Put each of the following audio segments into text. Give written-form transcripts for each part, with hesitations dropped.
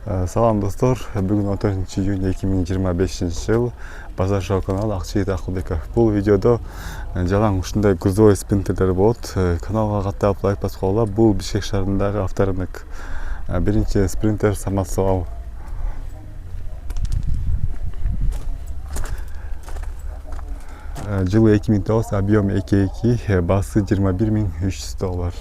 Салам достор, бүгін 14 июнь 2025 жыл базар шоу каналы Акчегет Акылбеков. Бұл видеода жалаң ушундай грузовой спринтерлер болот. Каналга каттап лайк баскыла. Бұл Бишкек шаарындагы авторынок биринчи спринтер самосвал. Жылы 2009, объем 2.2, басы $21.300.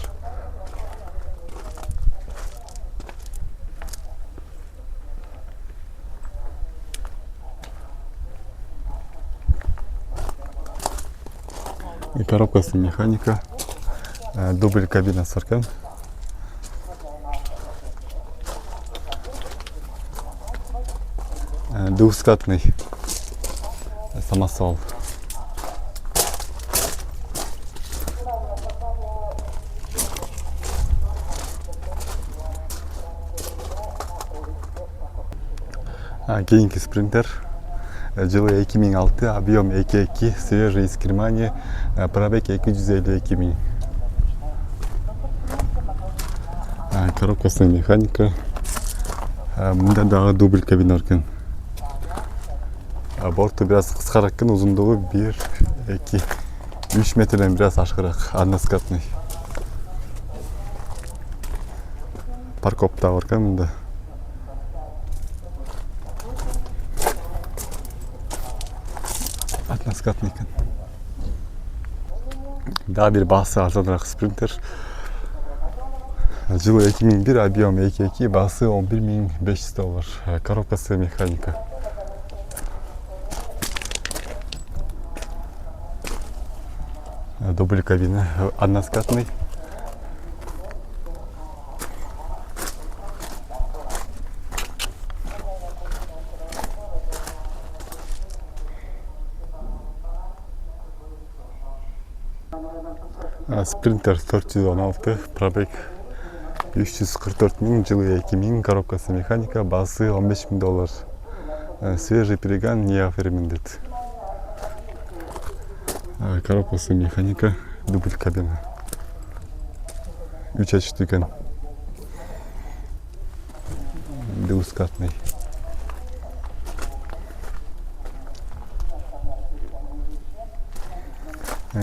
Коробкасы механика, дубль кабина саркан. Двускатный самосвал. Кейинки спринтер. Жылы 2006, объем 2.2, свежий из Германии, пробег 252 000. Коробкасы механика. Мында дагы дубль кабина бар. Борту biraz кыскараак экен, узундугу 1, 2, 3 метрден biraz ашыгыраак, односкатный. Парковка бар экен мында. Односкатный экен. Дагы бир басы арзаныраак спринтер. Жылы 2001, объем 2.2, басы $11.500. Коробкасы механика. Дубль кабина, односкатный. Спринтер 416, пробег 344 000, жылы 2000, коробкасы механика, басы $15.000. Свежий перегон, не оформлендет. Коробкасы механика, дубль кабина. 3 ачыктуу экен. Двускатный.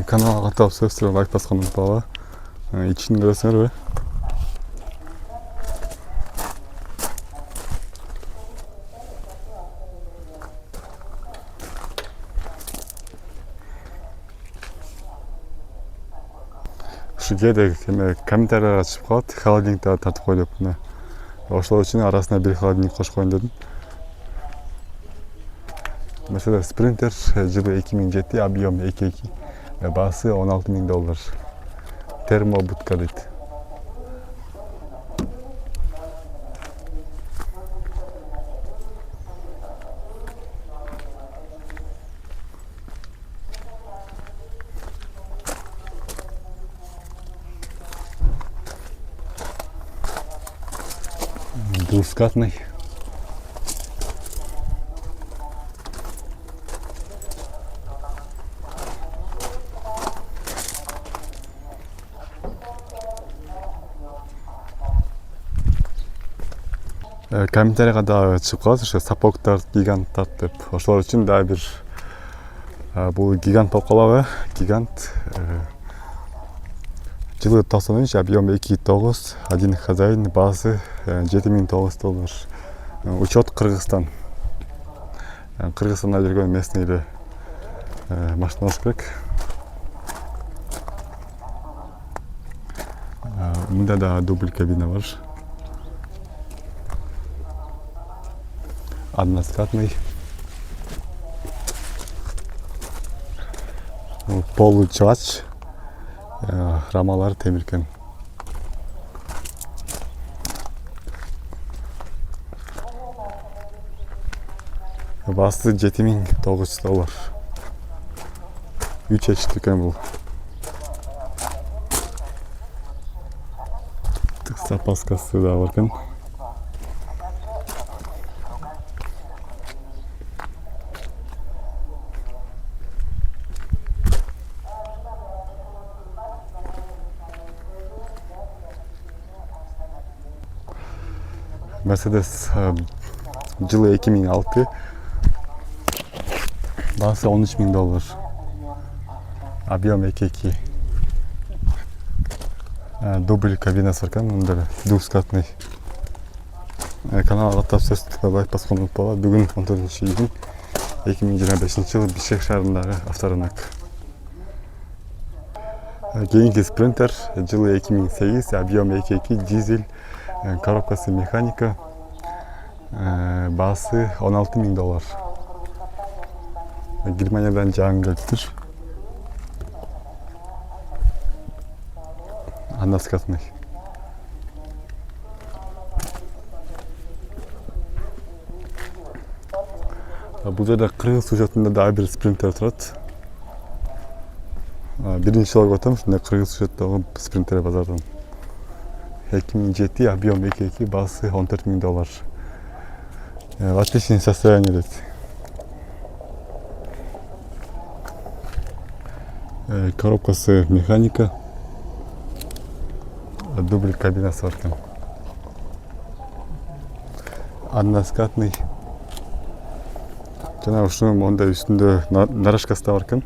Каналга каттап сөзсүрөп лайк басканды унутпагыла. Ичин көрөсүңөрбү? Ушу жерде комментарийлерге чыгып калат, холодильникти тартып кой деп. Ошол үчүн арасына бир холодильник кошуп коеюн дедим. Mesela спринтер жылы 2007, объем 2.2, басы $16.000. Термобудка дейт. Двускатный. Комментарийга дагы чыгып калат, ошо сапогтар, гиганттар деп. Ошолор үчүн дагы бир бул гигант болуп калабы? Гигант. Жылы 93, объем 2.9, один хозяин, басы $7.900. Учет Кыргызстан. Кыргызстанда жүргөн местныйды машина болуш керек. Мында да дубль кабина бар. Односкатный. Получач. Рамалар темиркен. Басы $7.900. 3 ачыктуу экен бул. Запаскасы да бар экен. Mercedes жылы 2006, бағасы $13.000, объем 2.2, дубль кабинасы бар екен, мындай двускатный. Каналға тапсырыстыққа байпас қонып болады. Бүгін 14 июнь 2025 жылы Бишкек шаарындағы авторынок. Кейінгі спринтер жылы 2008, объем 2.2, дизель, коробкасы механика, бағасы $16.000. Германиядан жаңы келіп тұр. Односкатный. Бұл жерде Қырғыз сюжетінде да бір спринтер тұрады. Бірінші жылы өтем, шында Қырғыз сюжеттегі спринтер базардан. 2007, объем 2.2, бағасы $14.000. В отличном состоянии. Коробкасы механика, дубль кабинасы бар екен. Односкатный. Жаңағы шуның онда үстінде нарашкасы да бар екен.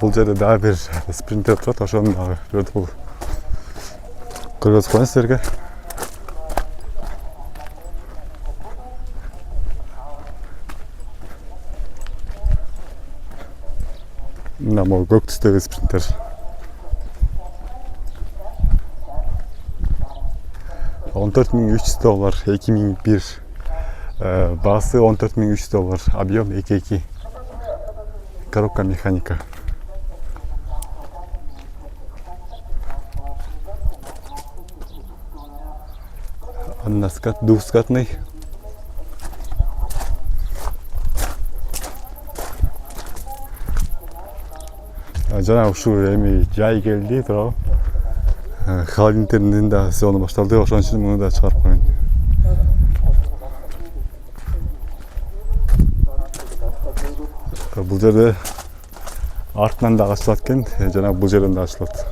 Бұл жерде дағы бір спринтер тұрады, ошоны дағы көрді бұл көргөз қойын сіздерге. Мына бұл көк түстегі спринтер. $14.300, 2001, бағасы $14.300, объем 2.2, коробка механика. Двускатный. Жаңағы ушу эми жай келди туурабы. Холодильниктердин да сезону башталды, ошон үчүн муну да чыгарып койгон. Бул жерде артынан да ачылат экен, жана бул жерден да ачылат.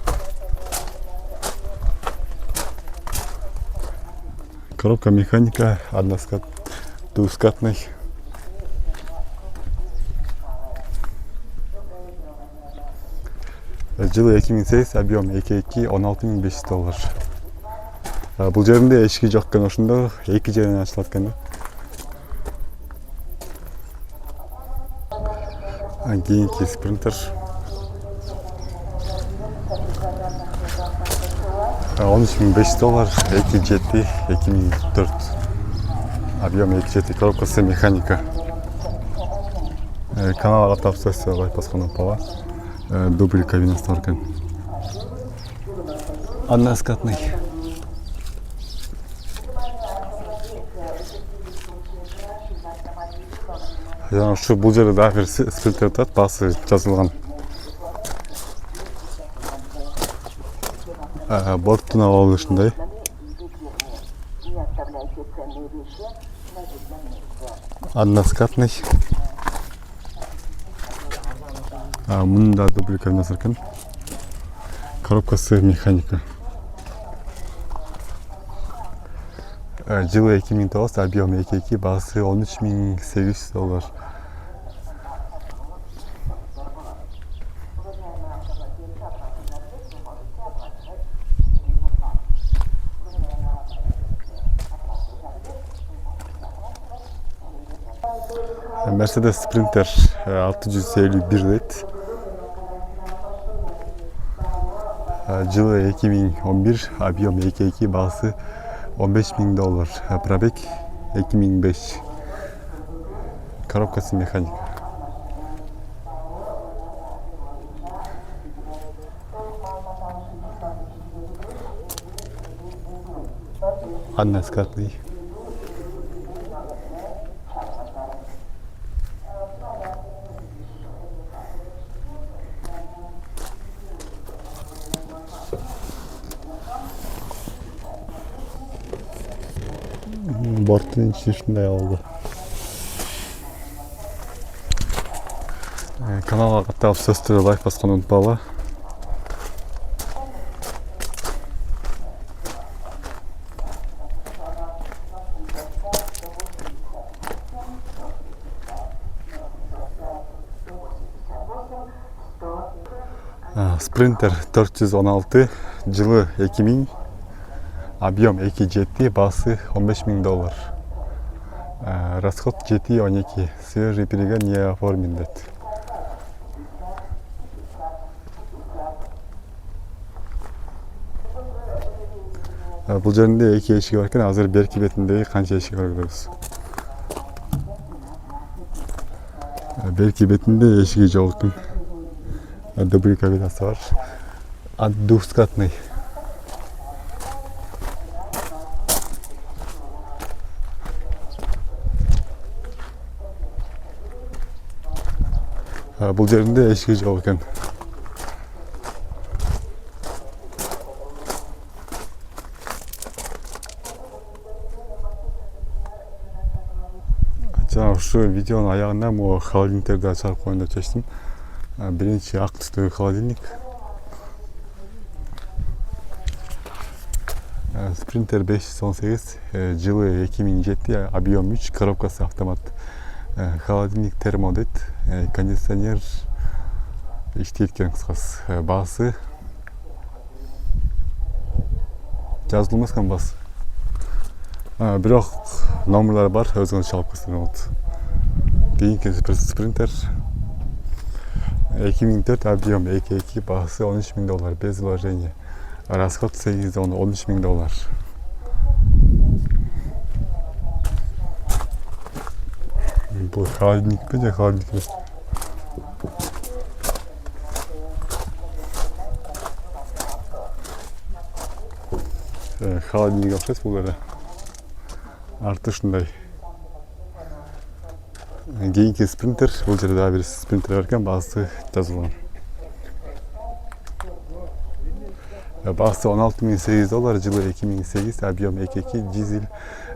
Коробка механика, двускатный. Жылы 2008, объем 2.2, $16.500. Бұл жерінде эшиги жок экен, ошондо эки жеринен ачылат экен. Кийинки спринтер. $13.500, 2.7, 2004. Объем 2.7, коробкасы механика. Каналға тапсырса байпас қонып бала. Дубль кабинасы бар екен. Односкатный. Жаңа бұл жерде дағы бір спринтер тұрады, басы жазылған. Борттың ауалы үшіндей. Односкатный. Мұнда дубль кабинасы бар екен. Коробкасы механика. Жылы 2009, объем 2.2, бағасы $13.800. Mercedes Sprinter 651 дейт. Жылы 2011, объем 2.2, бағасы $15.000. Пробег 2005. Коробкасы механика. Односкатный. Борттун ичи ушундай болду. Каналга катталып сөзсүз лайк басканды унутпагыла. Sprinter 416, жылы 2000, объем 2.7, баасы $15,000. Расход 7.12, свежий перегон не оформлен дейт. Бул жеринде 2 эшиги бар экен, азыр берки бетиндеги канча эшиги бар көрөбүз. Берки бетинде эшиги жок экен. Дубль кабинасы бар. Двускатный. Бул жеринде эшиги жок экен. Жана ушу видеонун аягында могу холодильниктерди ачарып коеюн деп чечтим. Биринчи ак түстөгү холодильник. Sprinter 518, жылы 2007, объем 3, коробкасы автомат. Холодильник термо дейт, кондиционер иштейт экен кыскасы. Баасы жазылып эмес экен баасы. Бирок номерлар бар, өзүңүз чалып көрсөңүз болот. Кийинки Sprinter 2004, объем 2.2, баасы $13,000 без вложения. Расход 8 $13,000. Бул холодильник же холодильник эмес. Холодильник окшойт бул эле. Арты ушундай. Кийинки Sprinter, бул жерде дагы бир Sprinter бар экен, баасы жазылган. Баасы $16,800, жылы 2008, объем 2.2, дизель,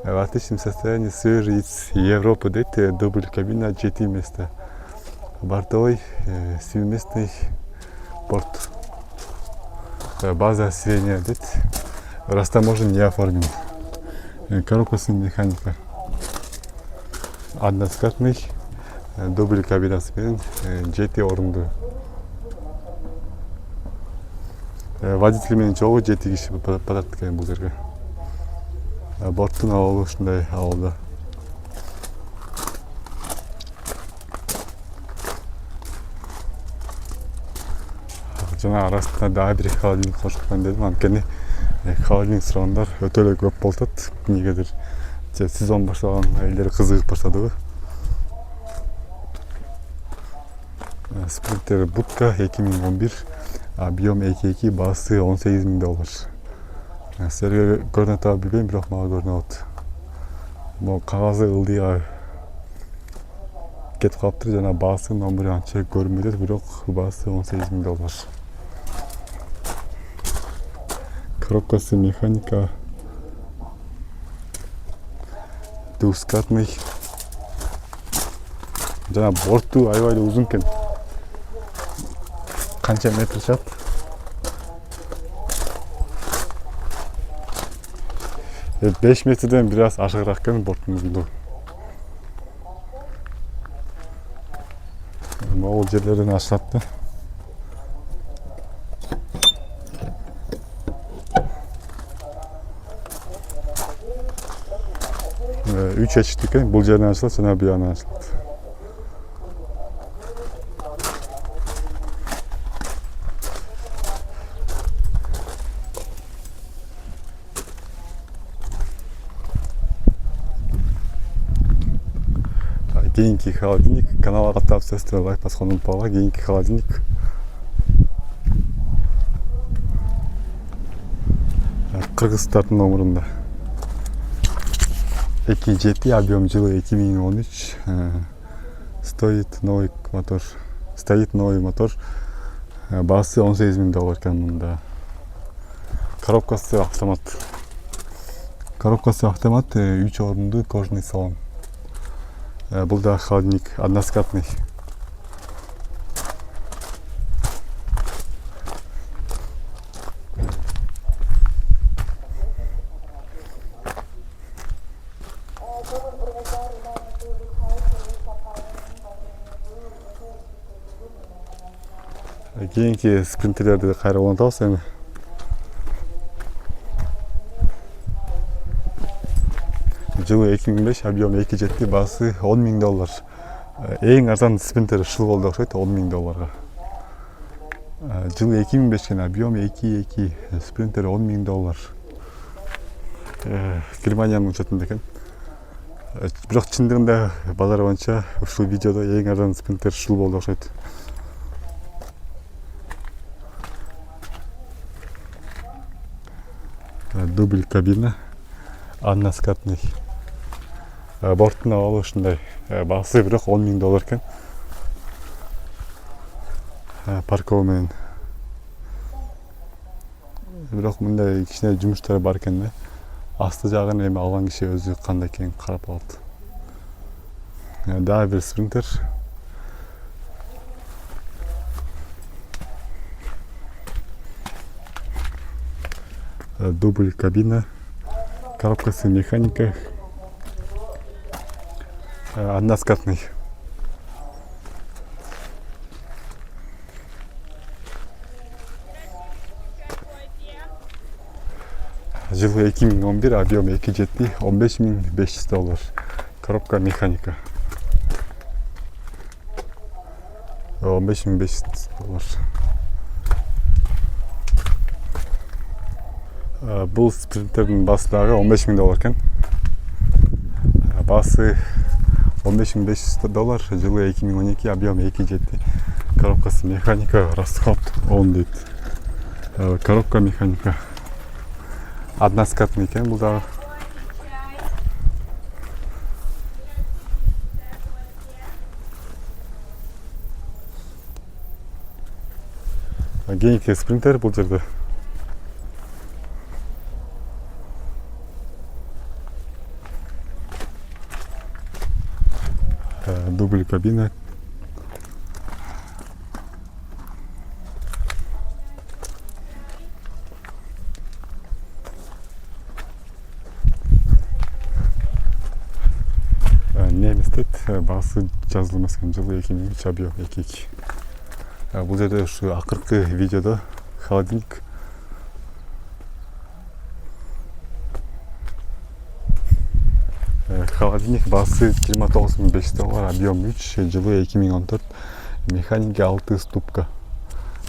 в отличном состоянии, свежий из Европы дейт, дубль кабина, 7 места. Бортовой, 7-местный порт. База сиденья дейт, растаможен не оформлен. Коробкасы механика. Односкатный, дубль кабинасы менен 7 орунду. Водитель менен чогуу 7 киши барат экен бул жерге. Борттун абалы ушундай абалда. Жана арасында дагы бир холодильник кошкон дедим, анткени холодильник сурагандар өтө эле көп болуп атат. Эмнегедир сезон баштаган элдер кызыгып баштадыбы. Sprinter будка 2011, объем 2.2, баасы $18,000. Силерге көрүнүп атабы билбейм, бирок мага көрүнүп атат. Могу кагазы ылдыйга кетип калыптыр, жана баасы номери анча көрүнбөйт атат, бирок баасы $18,000. Коробкасы механика. Двускатный. Жана борту аябай эле узун экен. Канча метр чат? Beş metreden biraz aşağırak eкен борттун узундугу. Могул жерлерден ашат да. Üç eşit eкен, бул жерден ашылат, жана бу жагынан ашылат. Кийинки холодильник, каналга каттап сөзсүз лайк басканды унутпагыла. Кийинки холодильник. Кыргызстардын номерунда. 2.7, объем жылы 2013. Стоит новый мотор. Баасы $18,000 экен мында. Коробкасы автомат. Коробкасы автомат, 3 орынды кожаный салон. Бұл да холодильник односкатный. Кейінгі спринтерлерді қайра орнатамыз енді. Жылы 2005, объем 2 жетті, басы $10.000. Ең арзан спринтер шыл болды оқшайды $10.000. Жылы 2005 кен объем 2, спринтер $10.000. Германияның учетында екен. Бірақ шындығында базар бойынша ушул видеода ең арзан спринтер шыл болды оқшайды. Дубль кабина, односкатный. Бортына алу ушундай. Басы бирок $10.000 экен. Паркова менен. Бирок мындай кичине жумуштар бар экен да. Асты жагын эми алган киши өзү кандай экенин карап алат. Дагы бир спринтер. Дубль кабина, коробкасы механика, односкатный. Жылы 2011, объем 2 жетти, $15.500. Коробка механика. $15.500. Бұл спринтердің басындағы $15.000 екен. Басы $15.500, жылы 2012, объем 2 жетті. Коробкасы механика, расход 10 дейді. Коробка механика. Односкатный екен бұл дағы. Кейінгі спринтер бұл жерде. Дубль кабина. Неміс дейді, басы жазылмас екен, жылы 2003, объем 2. Бұл жерде ушу акыркы видеода холодильник. Холодильник басы $29.500, объем 3, жылы 2014, механика 6 ступка.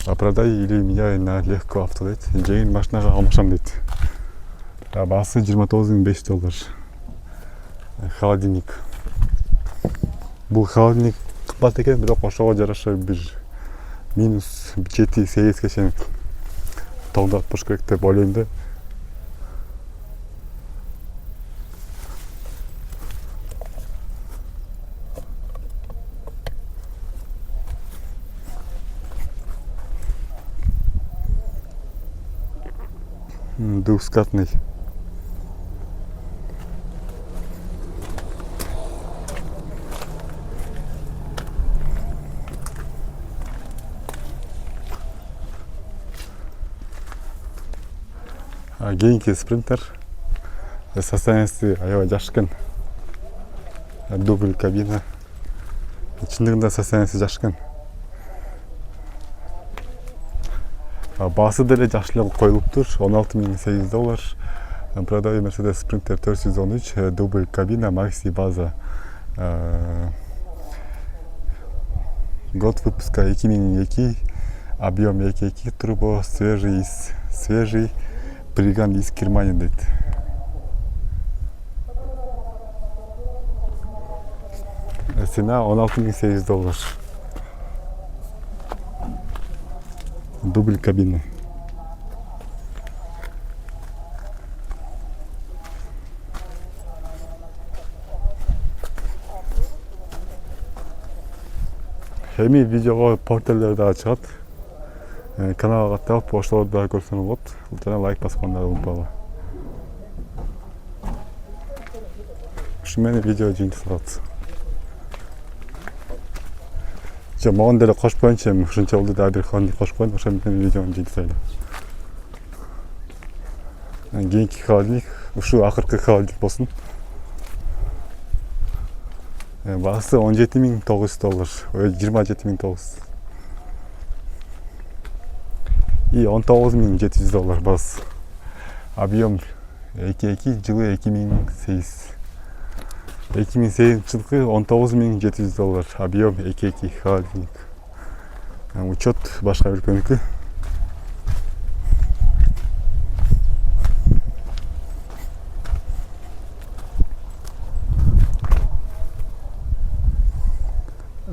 Продай или меняй на легкую авто дейді. Жеңіл машинаға алмашам дейді. Басы $29.500. Холодильник. Бұл холодильник қымбат екен, бірақ ошоға жараша бир минус 7-8 чейин тоңдатып туруш керек деп ойлойм да. Двускатный. Кейінгі спринтер. Состояниесі аябай жакшы экен. Дубль кабина. Чындыгында состояниесі жакшы экен. Басы деле жакшылап коюлуптур, $16.800. Продаю Mercedes Sprinter 413, дубль кабина, Maxi база. Год выпуска 2002, объем 2, турбо, свежий, приган из Германии дейт. Цена $16.800. Дубль кабины. Эми видеого порталдарда чыгат. Каналга каттап, пошталарда көрсөңүз болот. Жана лайк басканды унутпагыла. Ушул менен видео жыйынтыкталат. Могон деле кошпойнчу эми ушунча болду дагы бир холодильник кошуп коеюн, ошол менен видеону жыйынтыктайлы. Кийинки холодильник ушул акыркы холодильник болсун. Баасы $17.900, $27.900. И $19.700 баасы. Объем 2.2 жылы 2008. 2008 жылкы $19.700. Объем 2.2 холодильник. Учет башка өлкөнүкү.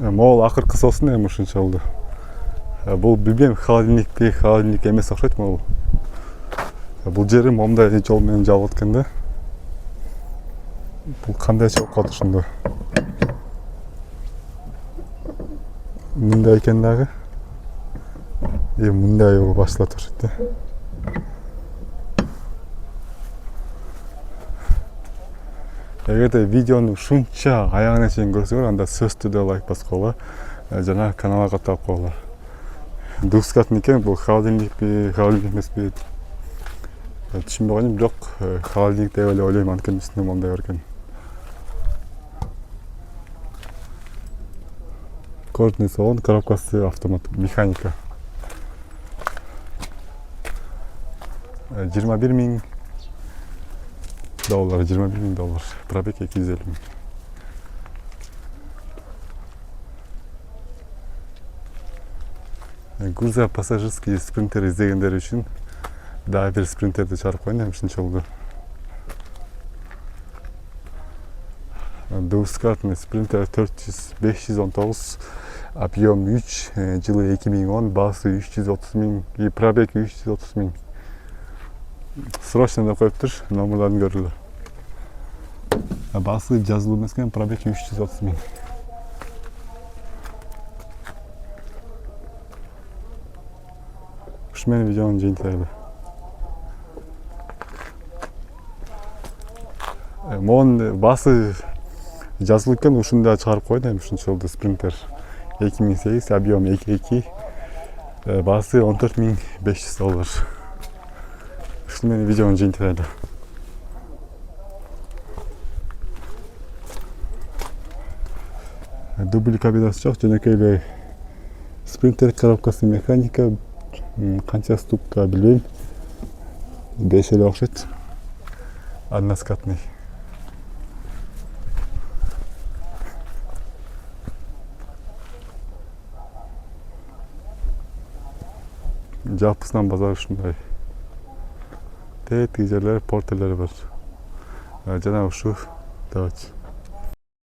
Могул акыркысы болсун эми ушунча болду. Бул билбейм, холодильник эмес окшойт могул. Бул жери момундай жол менен жабылып экен да. Бул кандай чыгып калды ошондо? Мындай экен дагы. Мындай башталат окшойт да. Эгерде видеону ушунча аягына чейин көрсөңөр, анда сөзсүз түрдө лайк басып койгула, жана каналга катталып койгула. Двускатный экен, бул холодильникпи, холодильник эмеспи? Түшүнбөй койдум, бирок холодильник деп эле ойлойм, анткени үстүндө моундай бар экен. Кожный салон, коробкасы автомат, механика. $21.000. $21.000. Пробег 250 000. Груза пассажирский спринтер издегендер үчүн дагы бир спринтерди чыгарып коеюн, ушунча болду. Двускатный спринтер 519, объем 3, жылы 2010, баасы 330 000 и пробег 330 000. Срочно деп коюптур, номерларын көрүлө. Баасы жазылуу эмес экен, пробег 330 000. Ушу менен видеону жыйынтыктайлы. Могун баасы жазылуу экен, ушуну да чыгарып коеюн, ушунча болду спринтер 2008, объем 2.2, баасы $14.500. Ушул менен видеону жыйынтыктайлы. Дубль кабинасы жок, жөнөкөй эле спринтер, коробкасы механика, канча ступка билбейм. 5 эле окшойт. Односкатный. Жалпысынан базар ушундай. Тетиги жерлер, портерлери бар. Жана ушу, давайте.